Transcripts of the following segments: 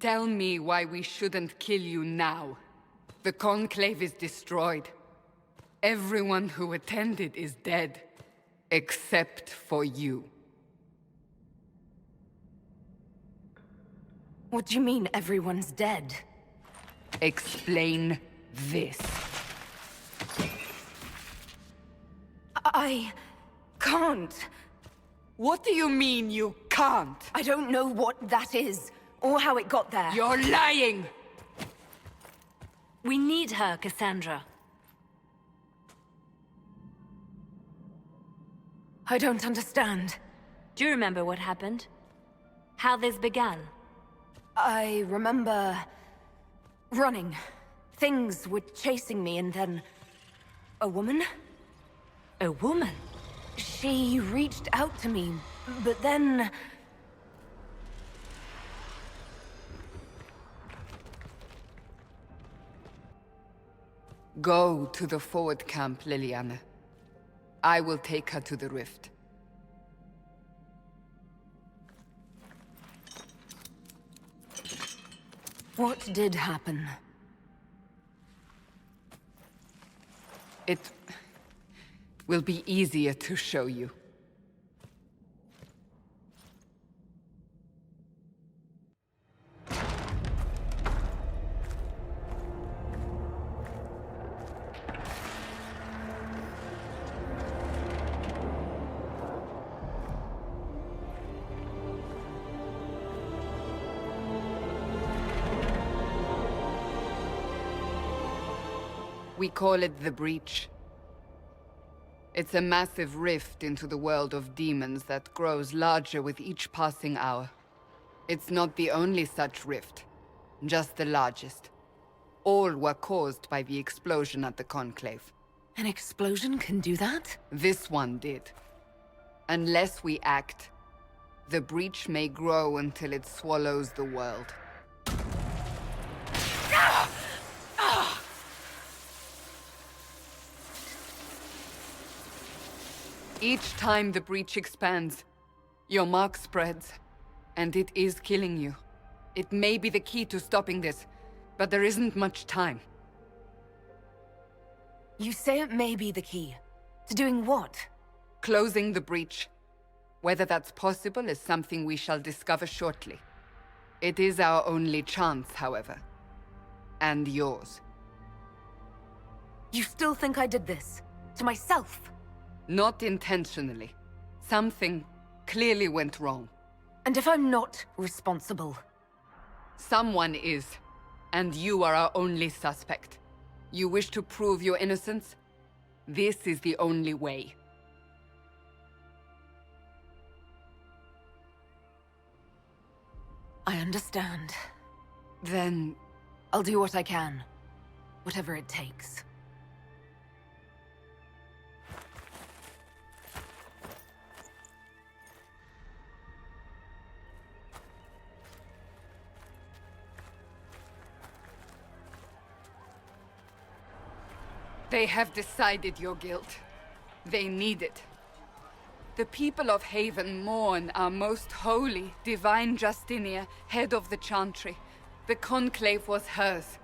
Tell me why we shouldn't kill you now. The Conclave is destroyed. Everyone who attended is dead. Except for you. What do you mean everyone's dead? Explain this. I can't. What do you mean you can't? I don't know what that is, or how it got there. You're lying! We need her, Cassandra. I don't understand. Do you remember what happened? How this began? I remember... running. Things were chasing me, and then... a woman? A woman? She reached out to me, but then... Go to the forward camp, Liliana. I will take her to the rift. What did happen? It will be easier to show you. We call it the Breach. It's a massive rift into the world of demons that grows larger with each passing hour. It's not the only such rift, just the largest. All were caused by the explosion at the Conclave. An explosion can do that? This one did. Unless we act, the Breach may grow until it swallows the world. Each time the Breach expands, your mark spreads, and it is killing you. It may be the key to stopping this, but there isn't much time. You say it may be the key. To doing what? Closing the Breach. Whether that's possible is something we shall discover shortly. It is our only chance, however. And yours. You still think I did this? To myself? Not intentionally. Something clearly went wrong. And if I'm not responsible? Someone is, and you are our only suspect. You wish to prove your innocence? This is the only way. I understand. Then... I'll do what I can. Whatever it takes. They have decided your guilt. They need it. The people of Haven mourn our most holy, divine Justinia, head of the Chantry. The Conclave was hers.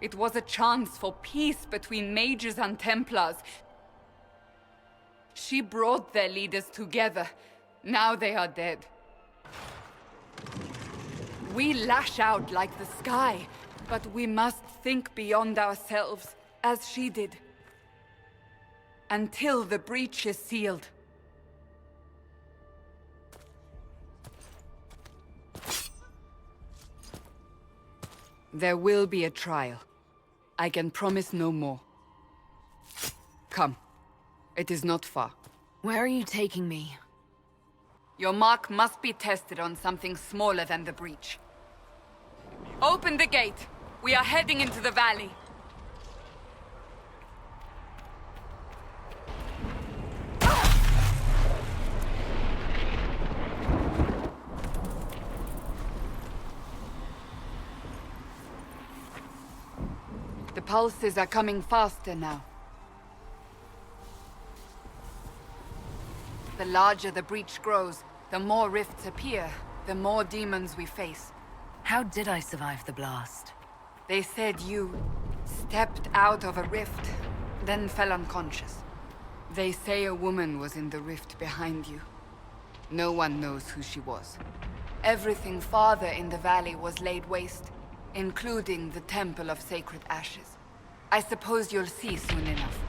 It was a chance for peace between mages and Templars. She brought their leaders together. Now they are dead. We lash out like the sky, but we must think beyond ourselves. As she did. Until the Breach is sealed. There will be a trial. I can promise no more. Come. It is not far. Where are you taking me? Your mark must be tested on something smaller than the Breach. Open the gate! We are heading into the valley. The pulses are coming faster now. The larger the Breach grows, the more rifts appear, the more demons we face. How did I survive the blast? They said you stepped out of a rift, then fell unconscious. They say a woman was in the rift behind you. No one knows who she was. Everything farther in the valley was laid waste, including the Temple of Sacred Ashes. I suppose you'll see soon enough.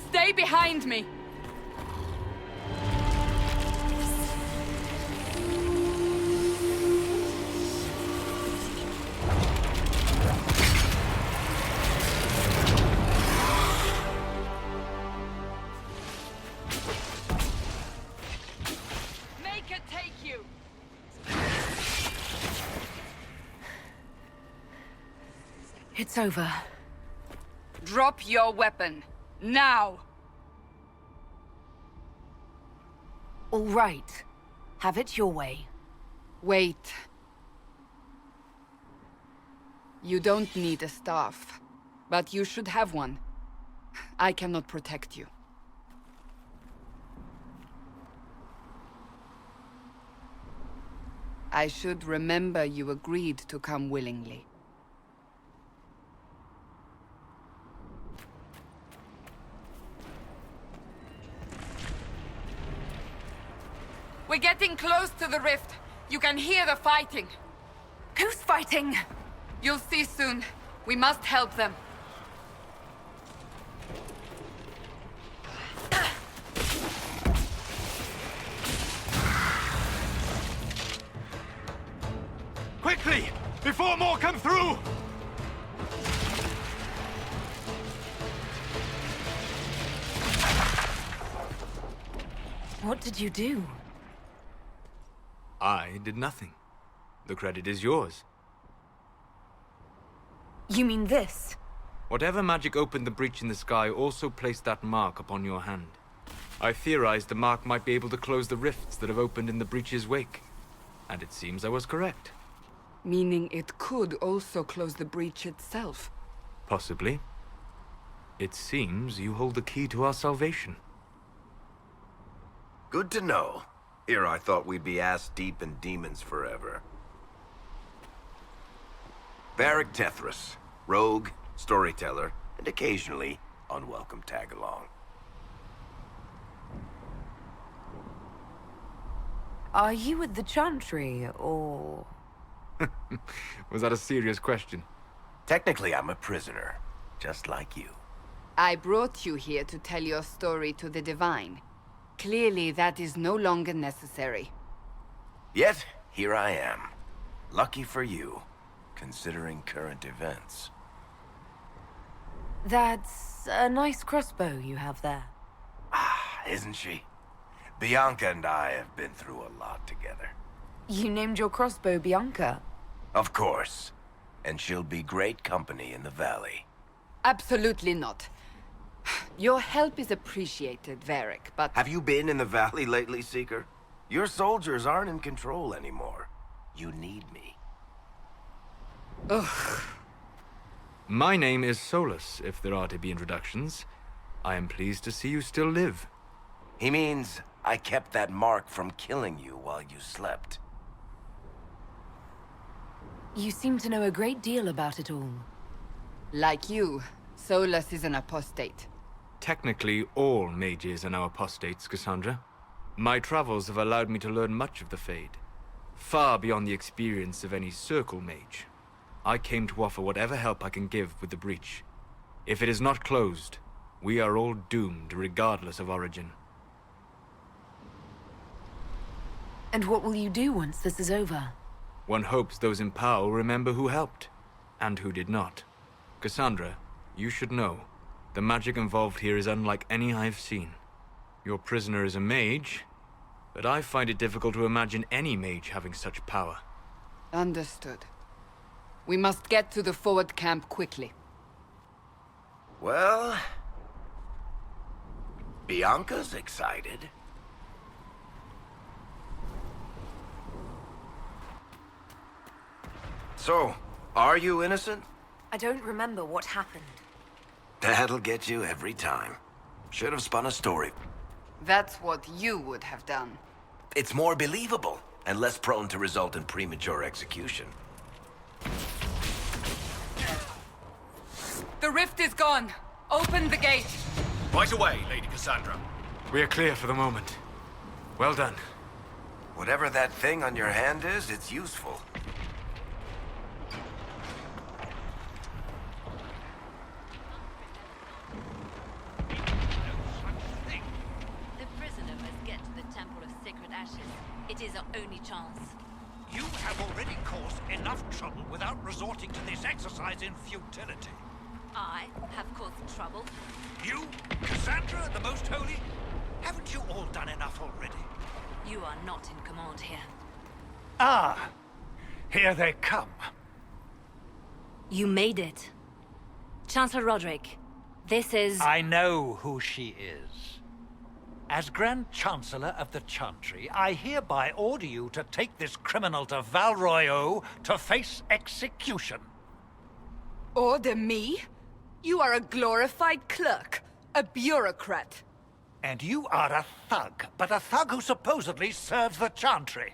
Stay behind me! Make it take you! It's over. Drop your weapon. Now! All right. Have it your way. Wait. You don't need a staff, but you should have one. I cannot protect you. I should remember you agreed to come willingly. We're getting close to the rift. You can hear the fighting. Who's fighting? You'll see soon. We must help them. Quickly! Before more come through! What did you do? I did nothing. The credit is yours. You mean this? Whatever magic opened the breach in the sky also placed that mark upon your hand. I theorized the mark might be able to close the rifts that have opened in the breach's wake. And it seems I was correct. Meaning it could also close the breach itself. Possibly. It seems you hold the key to our salvation. Good to know. Here I thought we'd be ass-deep in demons forever. Varric Tethras, rogue, storyteller, and occasionally unwelcome tag-along. Are you at the Chantry, or...? Was that a serious question? Technically, I'm a prisoner, just like you. I brought you here to tell your story to the Divine. Clearly, that is no longer necessary. Yet, here I am. Lucky for you, considering current events. That's a nice crossbow you have there. Ah, isn't she? Bianca and I have been through a lot together. You named your crossbow Bianca. Of course. And she'll be great company in the valley. Absolutely not. Your help is appreciated, Varric, but... Have you been in the valley lately, Seeker? Your soldiers aren't in control anymore. You need me. Ugh. My name is Solus, if there are to be introductions. I am pleased to see you still live. He means I kept that mark from killing you while you slept. You seem to know a great deal about it all. Like you, Solus is an apostate. Technically, all mages are now apostates, Cassandra. My travels have allowed me to learn much of the Fade. Far beyond the experience of any Circle mage. I came to offer whatever help I can give with the breach. If it is not closed, we are all doomed regardless of origin. And what will you do once this is over? One hopes those in power will remember who helped, and who did not. Cassandra, you should know. The magic involved here is unlike any I've seen. Your prisoner is a mage, but I find it difficult to imagine any mage having such power. Understood. We must get to the forward camp quickly. Well... Bianca's excited. So, are you innocent? I don't remember what happened. That'll get you every time. Should have spun a story. That's what you would have done. It's more believable, and less prone to result in premature execution. The rift is gone. Open the gate. Right away, Lady Cassandra. We are clear for the moment. Well done. Whatever that thing on your hand is, it's useful. The prisoner must get to the Temple of Sacred Ashes. It is our only chance. You have already caused enough trouble without resorting to this exercise in futility. I have caused trouble. You, Cassandra, the Most Holy? Haven't you all done enough already? You are not in command here. Ah, here they come. You made it. Chancellor Roderick, this is... I know who she is. As Grand Chancellor of the Chantry, I hereby order you to take this criminal to Val Royeaux to face execution. Order me? You are a glorified clerk, a bureaucrat. And you are a thug, but a thug who supposedly serves the Chantry.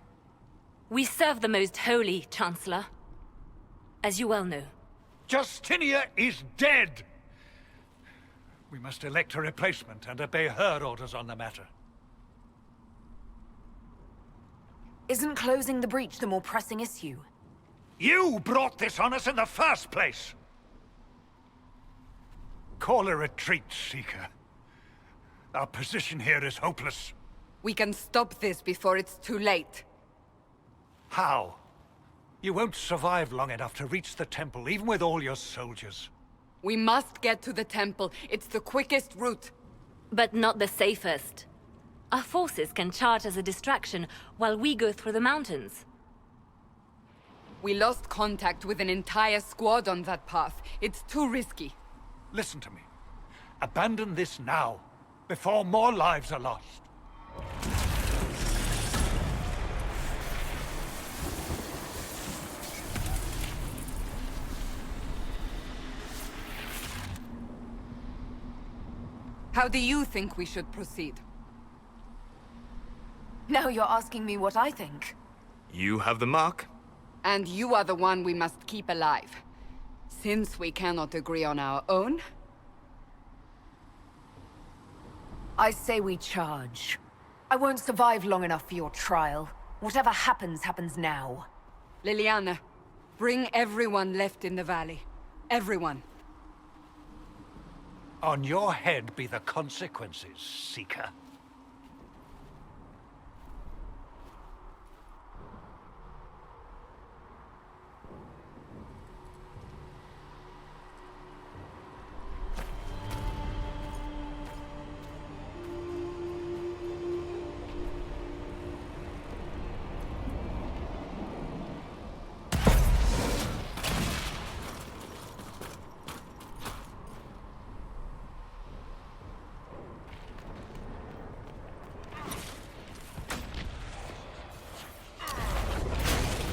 We serve the Most Holy, Chancellor. As you well know. Justinia is dead! We must elect a replacement and obey her orders on the matter. Isn't closing the breach the more pressing issue? You brought this on us in the first place! Call a retreat, Seeker. Our position here is hopeless. We can stop this before it's too late. How? You won't survive long enough to reach the temple, even with all your soldiers. We must get to the temple. It's the quickest route. But not the safest. Our forces can charge as a distraction while we go through the mountains. We lost contact with an entire squad on that path. It's too risky. Listen to me. Abandon this now, before more lives are lost. How do you think we should proceed? Now you're asking me what I think. You have the mark. And you are the one we must keep alive. Since we cannot agree on our own, I say we charge. I won't survive long enough for your trial. Whatever happens, happens now. Liliana, bring everyone left in the valley. Everyone. On your head be the consequences, Seeker.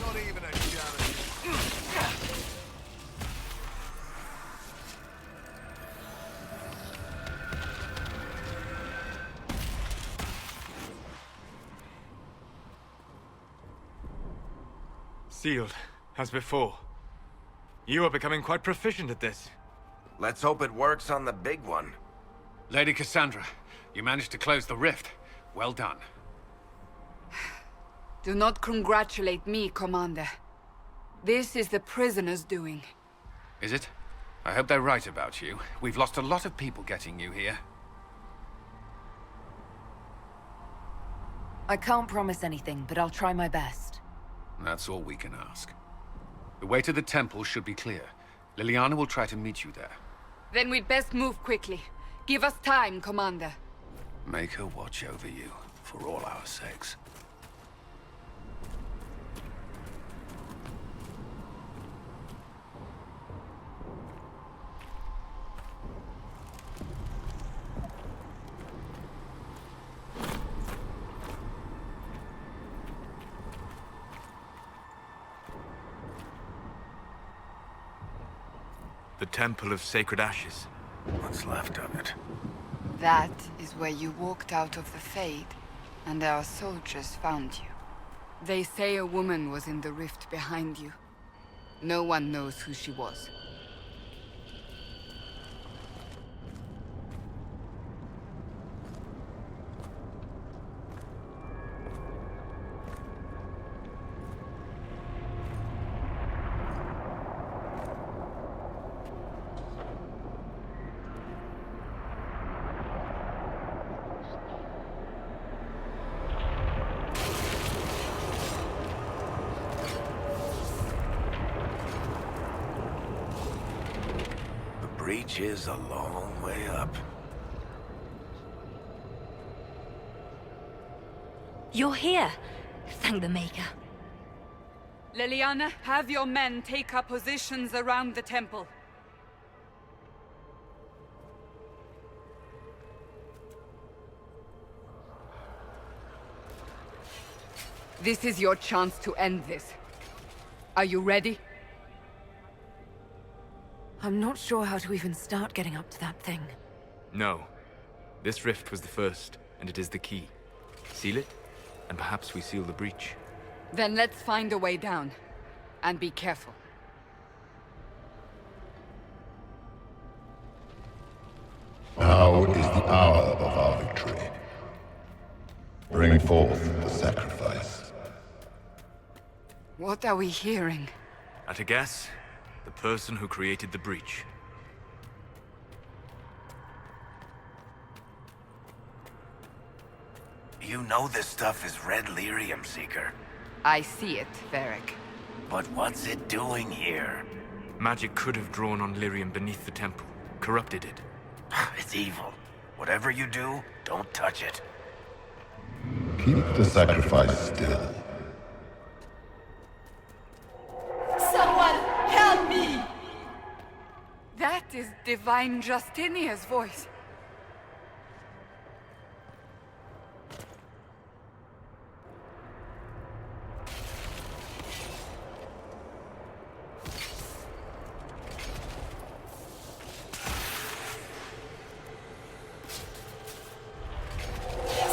Not even a challenge. Sealed, as before. You are becoming quite proficient at this. Let's hope it works on the big one. Lady Cassandra, you managed to close the rift. Well done. Do not congratulate me, Commander. This is the prisoner's doing. Is it? I hope they're right about you. We've lost a lot of people getting you here. I can't promise anything, but I'll try my best. That's all we can ask. The way to the temple should be clear. Liliana will try to meet you there. Then we'd best move quickly. Give us time, Commander. Make her watch over you, for all our sakes. The Temple of Sacred Ashes. What's left of it? That is where you walked out of the Fade, and our soldiers found you. They say a woman was in the rift behind you. No one knows who she was. The breach is a long way up. You're here. Thank the Maker. Liliana, have your men take up positions around the temple. This is your chance to end this. Are you ready? I'm not sure how to even start getting up to that thing. No. This rift was the first, and it is the key. Seal it, and perhaps we seal the breach. Then let's find a way down. And be careful. Now is the hour of our victory. Bring forth the sacrifice. What are we hearing? At a guess, the person who created the breach. You know this stuff is red lyrium, Seeker. I see it, Varric. But what's it doing here? Magic could have drawn on lyrium beneath the temple, corrupted it. It's evil. Whatever you do, don't touch it. Keep the sacrifice still. Someone help me! That is Divine Justinia's voice.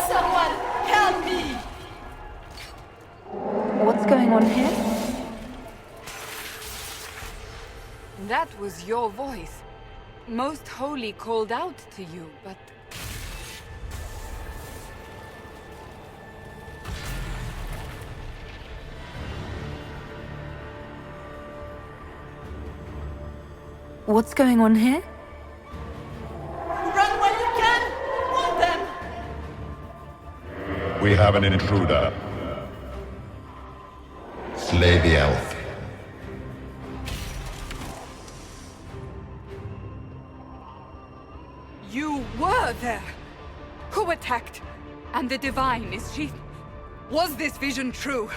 Someone help me! What's going on here? That was your voice. Most Holy called out to you, but... What's going on here? Run while you can! Want them! We have an intruder. Slay the elf. You were there! Who attacked? And the Divine, is she... Was this vision true?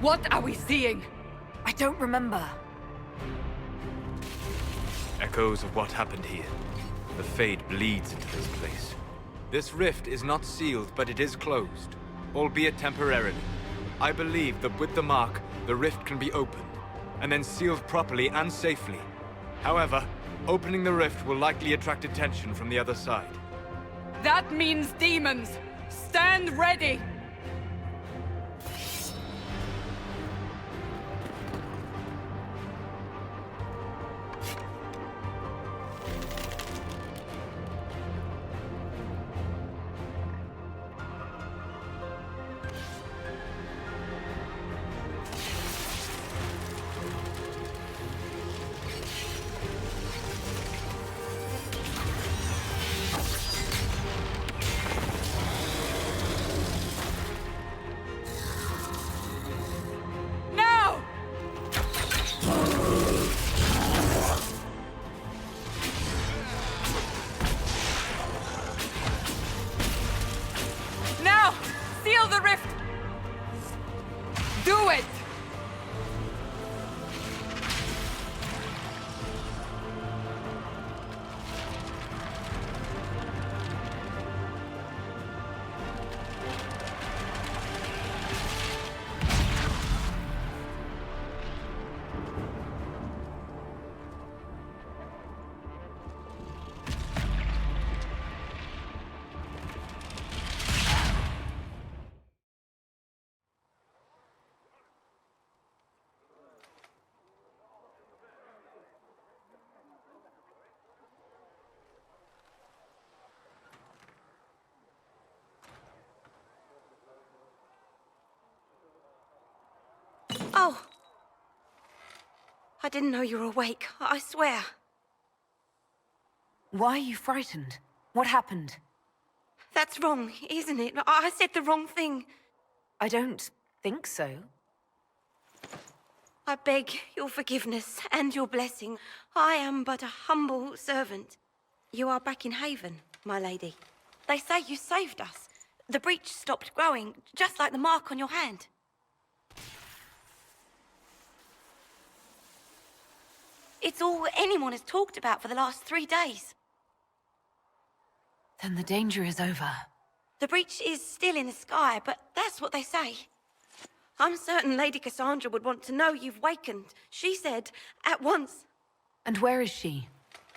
What are we seeing? I don't remember. Echoes of what happened here. The Fade bleeds into this place. This rift is not sealed, but it is closed, albeit temporarily. I believe that with the mark, the rift can be opened, and then sealed properly and safely. However, opening the rift will likely attract attention from the other side. That means demons! Stand ready! Now! Now! Seal the rift! Do it! Oh! I didn't know you were awake, I swear. Why are you frightened? What happened? That's wrong, isn't it? I said the wrong thing. I don't think so. I beg your forgiveness and your blessing. I am but a humble servant. You are back in Haven, my lady. They say you saved us. The breach stopped growing, just like the mark on your hand. It's all anyone has talked about for the last 3 days. Then the danger is over. The breach is still in the sky, but that's what they say. I'm certain Lady Cassandra would want to know you've wakened. She said, at once. And where is she?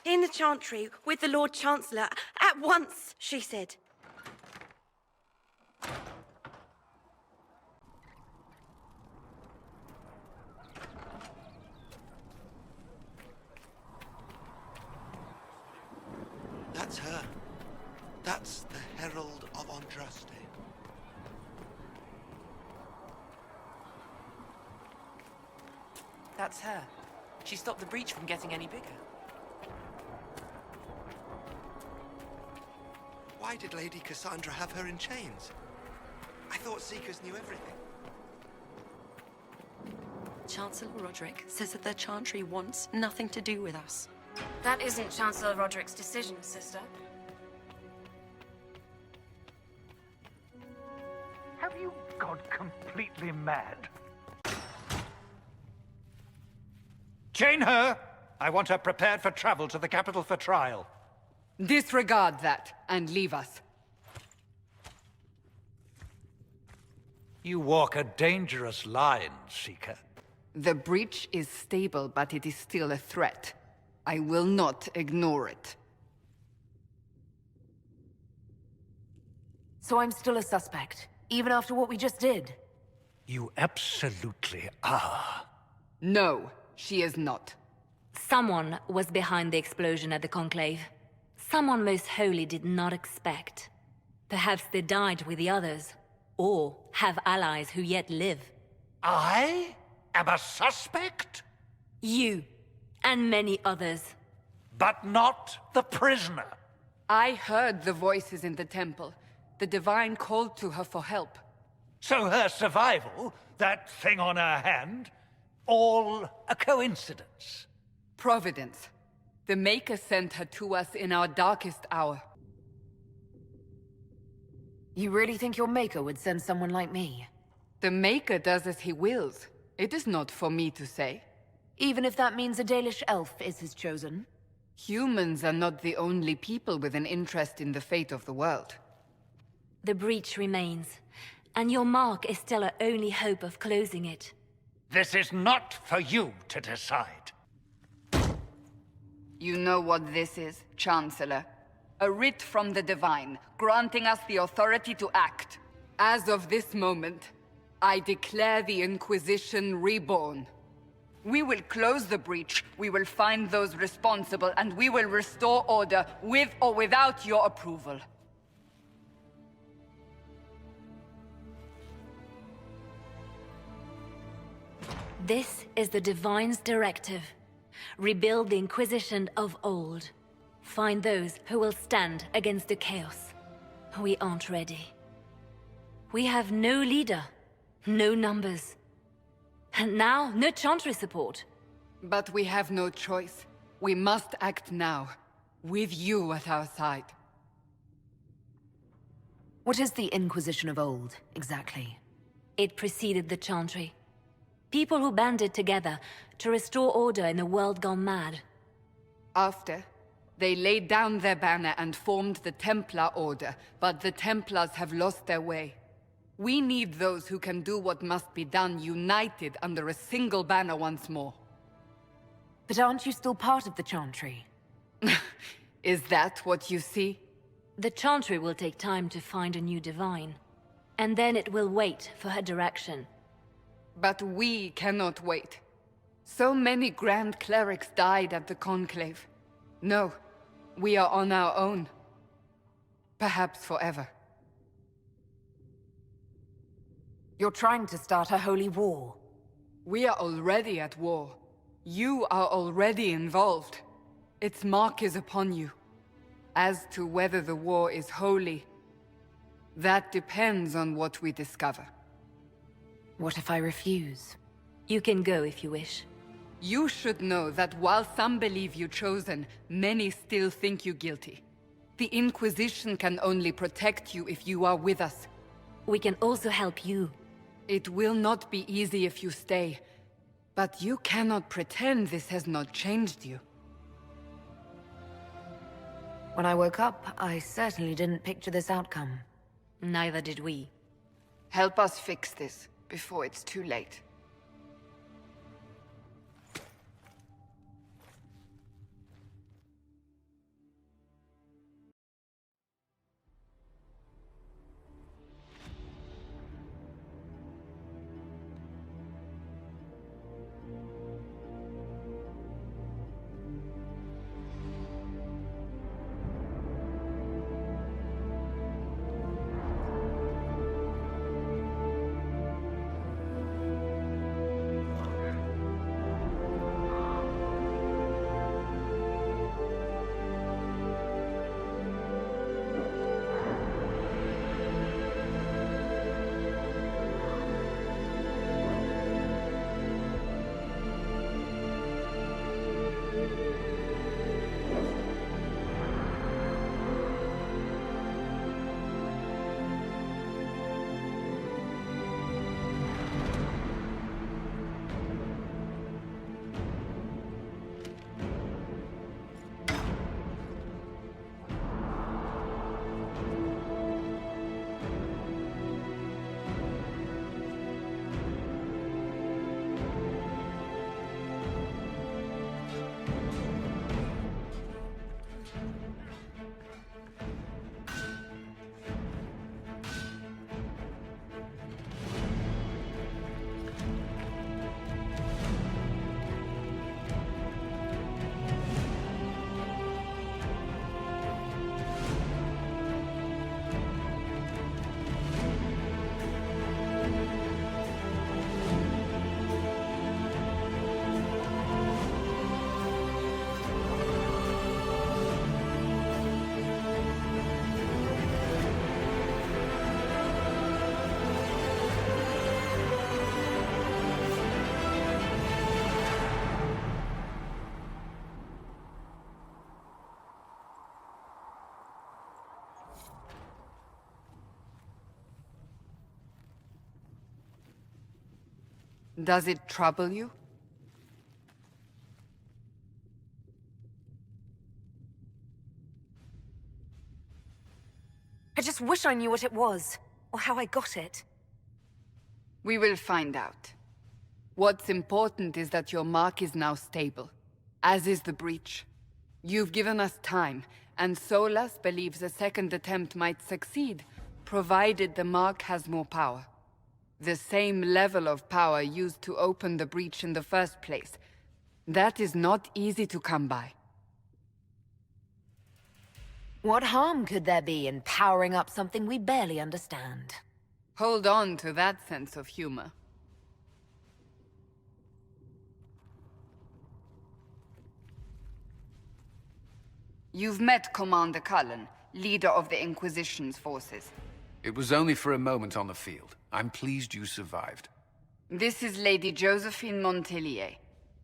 In the Chantry, with the Lord Chancellor. At once, she said. That's her. That's the Herald of Andraste. That's her. She stopped the breach from getting any bigger. Why did Lady Cassandra have her in chains? I thought Seekers knew everything. Chancellor Roderick says that the Chantry wants nothing to do with us. That isn't Chancellor Roderick's decision, sister. Have you gone completely mad? Chain her! I want her prepared for travel to the capital for trial. Disregard that, and leave us. You walk a dangerous line, Seeker. The breach is stable, but it is still a threat. I will not ignore it. So I'm still a suspect, even after what we just did? You absolutely are. No, she is not. Someone was behind the explosion at the Conclave. Someone most holy did not expect. Perhaps they died with the others, or have allies who yet live. I am a suspect? You, and many others. But not the prisoner. I heard the voices in the temple. The Divine called to her for help. So her survival, that thing on her hand, all a coincidence? Providence. The Maker sent her to us in our darkest hour. You really think your Maker would send someone like me? The Maker does as he wills. It is not for me to say. Even if that means a Dalish elf is his chosen? Humans are not the only people with an interest in the fate of the world. The breach remains, and your mark is still our only hope of closing it. This is not for you to decide. You know what this is, Chancellor. A writ from the Divine, granting us the authority to act. As of this moment, I declare the Inquisition reborn. We will close the breach, we will find those responsible, and we will restore order, with or without your approval. This is the Divine's directive. Rebuild the Inquisition of old. Find those who will stand against the chaos. We aren't ready. We have no leader, no numbers. And now, no Chantry support. But we have no choice. We must act now, with you at our side. What is the Inquisition of old, exactly? It preceded the Chantry. People who banded together to restore order in a world gone mad. After, they laid down their banner and formed the Templar Order, but the Templars have lost their way. We need those who can do what must be done, united under a single banner once more. But aren't you still part of the Chantry? Is that what you see? The Chantry will take time to find a new Divine. And then it will wait for her direction. But we cannot wait. So many Grand Clerics died at the Conclave. No, we are on our own. Perhaps forever. You're trying to start a holy war. We are already at war. You are already involved. Its mark is upon you. As to whether the war is holy, that depends on what we discover. What if I refuse? You can go if you wish. You should know that while some believe you chosen, many still think you guilty. The Inquisition can only protect you if you are with us. We can also help you. It will not be easy if you stay, but you cannot pretend this has not changed you. When I woke up, I certainly didn't picture this outcome. Neither did we. Help us fix this before it's too late. Does it trouble you? I just wish I knew what it was, or how I got it. We will find out. What's important is that your mark is now stable, as is the breach. You've given us time, and Solas believes a second attempt might succeed, provided the mark has more power. The same level of power used to open the breach in the first place. That is not easy to come by. What harm could there be in powering up something we barely understand? Hold on to that sense of humor. You've met Commander Cullen, leader of the Inquisition's forces. It was only for a moment on the field. I'm pleased you survived. This is Lady Josephine Montelier,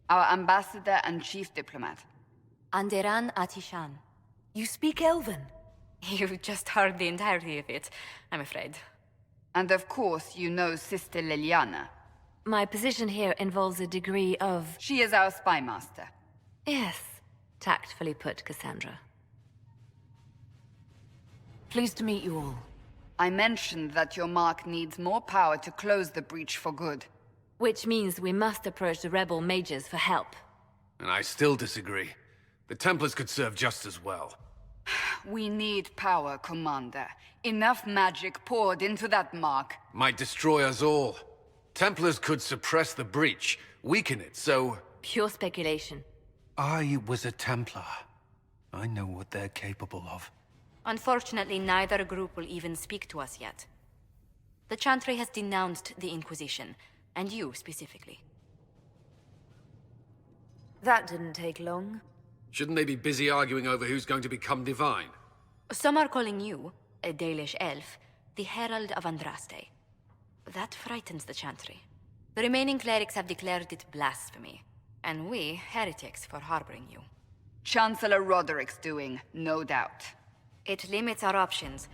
our ambassador and chief diplomat. Anderan Atishan. You speak Elven? You've just heard the entirety of it, I'm afraid. And of course, you know Sister Liliana. My position here involves a degree of... She is our spy master. Yes, tactfully put, Cassandra. Pleased to meet you all. I mentioned that your mark needs more power to close the breach for good. Which means we must approach the rebel mages for help. And I still disagree. The Templars could serve just as well. We need power, Commander. Enough magic poured into that mark. Might destroy us all. Templars could suppress the breach, weaken it, so... Pure speculation. I was a Templar. I know what they're capable of. Unfortunately, neither group will even speak to us yet. The Chantry has denounced the Inquisition, and you specifically. That didn't take long. Shouldn't they be busy arguing over who's going to become divine? Some are calling you, a Dalish elf, the Herald of Andraste. That frightens the Chantry. The remaining clerics have declared it blasphemy, and we, heretics, for harboring you. Chancellor Roderick's doing, no doubt. It limits our options.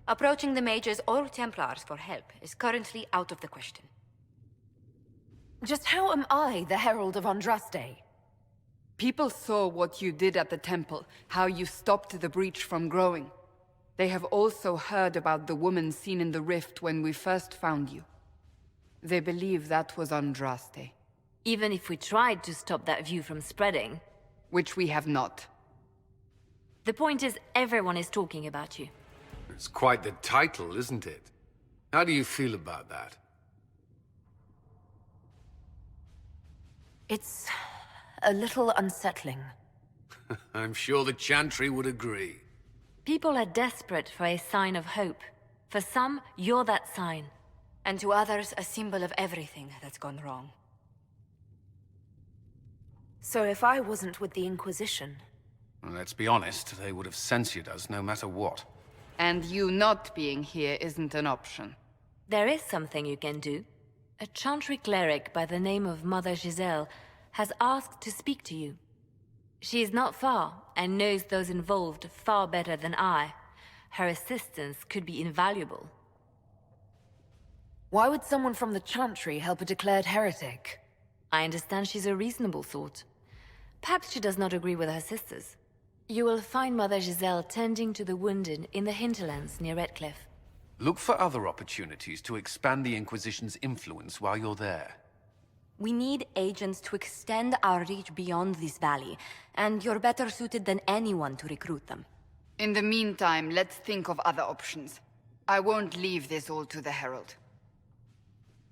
Approaching the mages or Templars for help is currently out of the question. Just how am I the Herald of Andraste? People saw what you did at the temple, how you stopped the breach from growing. They have also heard about the woman seen in the rift when we first found you. They believe that was Andraste. Even if we tried to stop that view from spreading... Which we have not. The point is, everyone is talking about you. It's quite the title, isn't it? How do you feel about that? It's a little unsettling. I'm sure the Chantry would agree. People are desperate for a sign of hope. For some, you're that sign. And to others, a symbol of everything that's gone wrong. So if I wasn't with the Inquisition... Well, let's be honest, they would have censored us no matter what. And you not being here isn't an option. There is something you can do. A Chantry cleric by the name of Mother Giselle has asked to speak to you. She is not far, and knows those involved far better than I. Her assistance could be invaluable. Why would someone from the Chantry help a declared heretic? I understand she's a reasonable sort. Perhaps she does not agree with her sisters. You will find Mother Giselle tending to the wounded in the hinterlands near Redcliffe. Look for other opportunities to expand the Inquisition's influence while you're there. We need agents to extend our reach beyond this valley, and you're better suited than anyone to recruit them. In the meantime, let's think of other options. I won't leave this all to the Herald.